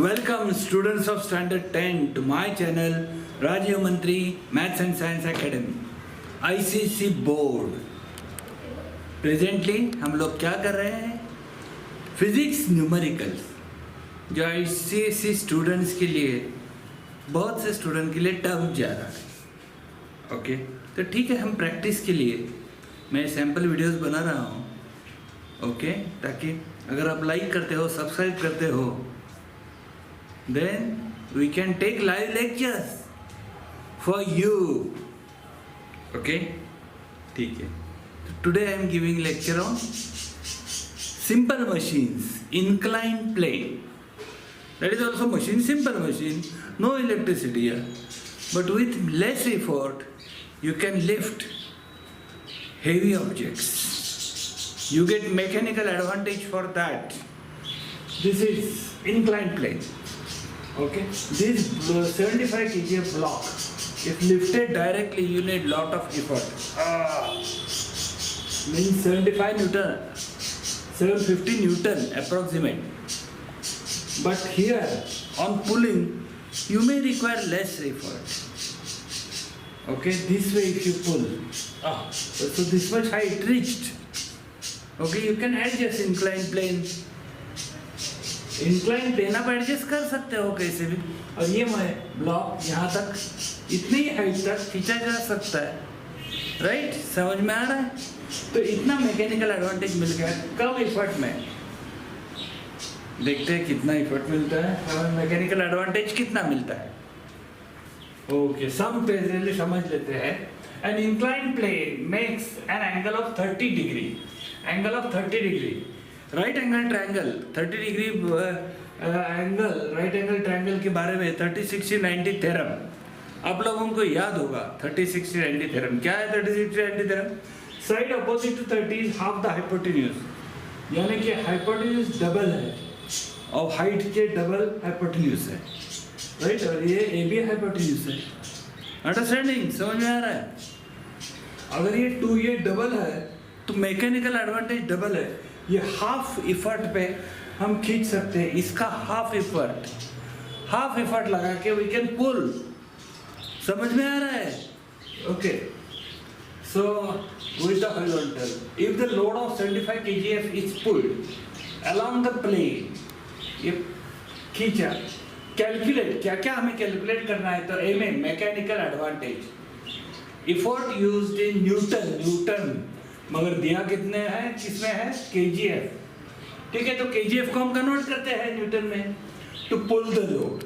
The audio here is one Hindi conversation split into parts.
Welcome students of standard 10 to my channel Rajiv Mantri Maths and Science Academy ICC board. Presently हम लोग क्या कर रहे हैं, फिजिक्स न्यूमेरिकल्स, जो ICSE स्टूडेंट्स के लिए, बहुत से स्टूडेंट के लिए टफ जा रहा है। ओके, तो ठीक है, हम प्रैक्टिस के लिए मैं सैम्पल वीडियोस बना रहा हूँ। ओके, ताकि अगर आप लाइक करते हो, सब्सक्राइब करते हो, then we can take live lectures for you. Okay, ठीक है। Today I am giving lecture on simple machines, inclined plane. That is also machine, simple machine, no electricity here, but with less effort you can lift heavy objects. You get mechanical advantage for that. This is inclined plane. Okay, this 75 kg block, if lifted directly, you need lot of effort. Means 75 Newton, 750 Newton approximate. But here on pulling, you may require less effort. Okay, this way if you pull, so this much height reached. Okay, you can adjust inclined plane. Incline plane आप एडजस्ट कर सकते हो कैसे भी, और ये मैं ब्लॉक यहाँ तक, इतनी हाइट तक खींचा जा सकता है। राइट, समझ में आ रहा है? तो इतना मैकेनिकल एडवांटेज मिल गया कम एफर्ट में। देखते हैं कितना एफर्ट मिलता है, हमें मैकेनिकल एडवांटेज कितना मिलता है। ओके, सम पहले समझ लेते हैं। An incline plane makes an angle of 30 degree, angle of 30 degree, right angle triangle 30 degree angle, right angle triangle के बारे में 30, 60, 90 थ्योरम आप लोगों को याद होगा। 30, 60, 90 थ्योरम क्या है? 30, 60, 90 theorem, side opposite to 30 is half the hypotenuse, यानी कि हाइपोटेन्यूज डबल है और हाइट के डबल हाइपोटेन्यूज है। राइट, और ये ए बी हाइपोटेन्यूज है। अंडरस्टैंडिंग, समझ में आ रहा है? अगर ये 2 ये डबल है तो मैकेनिकल एडवांटेज डबल है। ये हाफ इफर्ट पे हम खींच सकते हैं, इसका हाफ इफर्ट लगा के वी कैन पुल। समझ में आ रहा है? Okay, so with the horizontal, if the load of 75 kgf is pulled along the plane, ये खींचा, कैलकुलेट क्या हमें कैलकुलेट करना है, तो ए में mechanical advantage, effort used in newton, मगर दिया कितने है, किसमें है? kgf। ठीक है, तो kgf को हम कन्वर्ट करते हैं न्यूटन में to pull the load.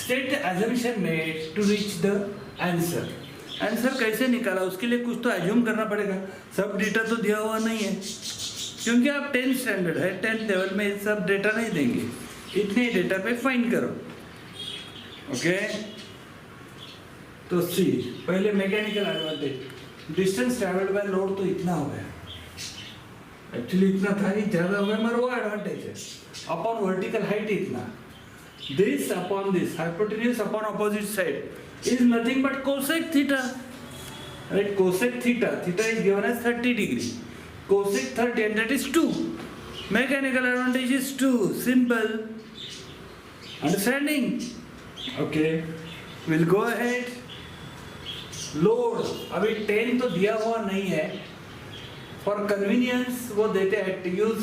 State assumption made to reach the answer. Answer कैसे निकाला, उसके लिए कुछ तो एज्यूम करना पड़ेगा। सब डेटा तो दिया हुआ नहीं है, क्योंकि आप 10th स्टैंडर्ड है, 10th लेवल में सब डेटा नहीं देंगे। इतने डेटा पे फाइंड करो। ओके, तो सी पहले mechanical advantage, distance travelled by load तो इतना हो गया, एक्चुअली इतना था नहीं, ज्यादा हो गया, मगर वो एडवांटेज है। अपॉन वर्टिकल हाइट इतना, this upon this, hypotenuse upon opposite side is nothing but cosec theta. Right, cosec theta is given as 30 degree, cosec 30 and that is 2, mechanical advantage is 2, simple. Understanding? Okay, will go ahead. Load अभी 10 तो दिया हुआ नहीं है, फॉर कन्वीनियंस वो देते हैं to use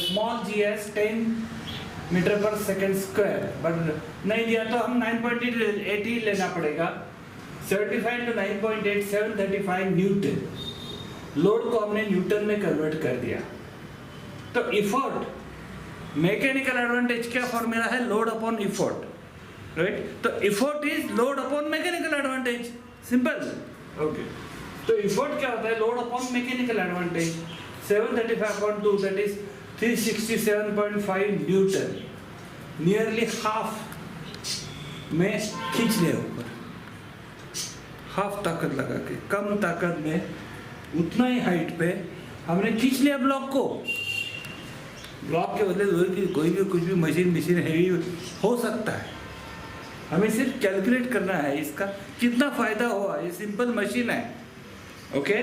small GS 10 metre पर सेकेंड स्क्वायर, बट नहीं दिया तो हम 9.8 ही लेना पड़ेगा। 75 to 9.8, 735 न्यूटन। लोड को हमने न्यूटन में कन्वर्ट कर दिया। तो इफर्ट, मैकेनिकल एडवांटेज क्या फॉर्मूला है? Load upon effort. राइट, तो effort is load upon mechanical advantage, simple. Okay, तो इफर्ट क्या होता है? Load upon mechanical advantage. 735/2 that is 367.5 Newton, nearly half में खींच लिया ऊपर, हाफ ताकत लगा के, कम ताकत में उतना ही हाइट पे हमने खींच लिया ब्लॉक को। ब्लॉक के बदले कोई भी कुछ भी मशीन हैवी हो सकता है, हमें सिर्फ कैलकुलेट करना है इसका कितना फायदा हुआ। ये सिंपल मशीन है। ओके,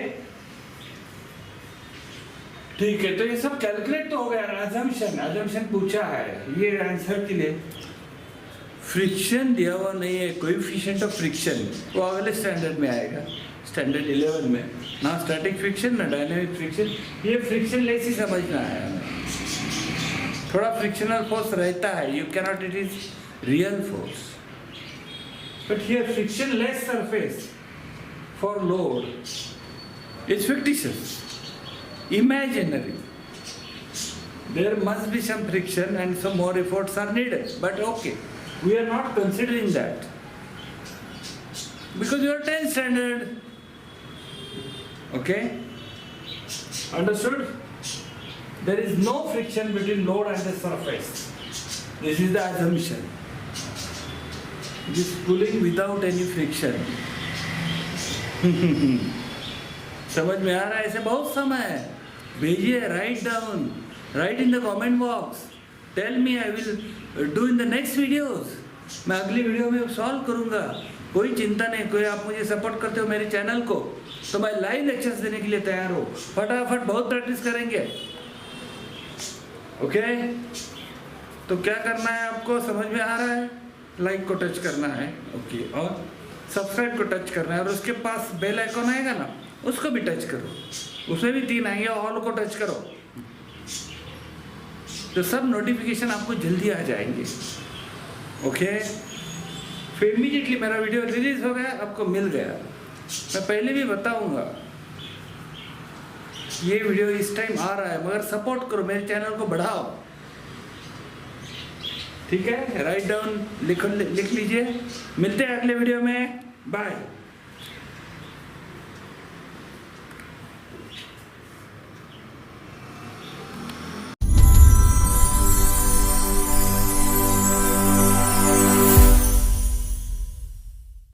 ठीक है, तो ये सब कैलकुलेट तो हो गया। अजम्पशन पूछा है, ये आंसर के लिए फ्रिक्शन दिया हुआ नहीं है, कोएफिशिएंट ऑफ फ्रिक्शन वो अगले स्टैंडर्ड में आएगा, स्टैंडर्ड 11 में। ना स्टैटिक फ्रिक्शन ना डायनेमिक फ्रिक्शन, ये फ्रिक्शन लेस ही समझना है हमें। थोड़ा फ्रिक्शनल फोर्स रहता है, you cannot it is real force, but here friction less surface for load is fictitious, imaginary. There must be some friction and some more efforts are needed, but okay, we are not considering that because you are 10th standard. Okay, understood? There is no friction between load and the surface. This is the assumption. It is pulling without any friction. समझ में आ रहा है? ऐसे बहुत समय है, भेजिए, write down, write in the comment box, tell me, I will do in the next videos. मैं अगली वीडियो में सॉल्व करूंगा, कोई चिंता नहीं। कोई आप मुझे सपोर्ट करते हो मेरे चैनल को, तो मैं लाइव लेक्चर्स देने के लिए तैयार हूँ। फटाफट बहुत प्रैक्टिस करेंगे। ओके, तो क्या करना है आपको, समझ में आ रहा है? लाइक को टच करना है, ओके, और सब्सक्राइब को टच करना है, और उसके पास बेल आइकॉन आएगा ना, उसको भी टच करो, उसमें भी 3 आएंगे, ऑल को टच करो, तो सब नोटिफिकेशन आपको जल्दी आ जाएंगे। ओके, फिर इमीडिएटली मेरा वीडियो रिलीज हो गया, आपको मिल गया। मैं पहले भी बताऊंगा, ये वीडियो इस टाइम आ रहा है, मगर सपोर्ट करो, मेरे चैनल को बढ़ाओ। ठीक है, राइट डाउन लिख लीजिए। मिलते हैं अगले वीडियो में, बाय।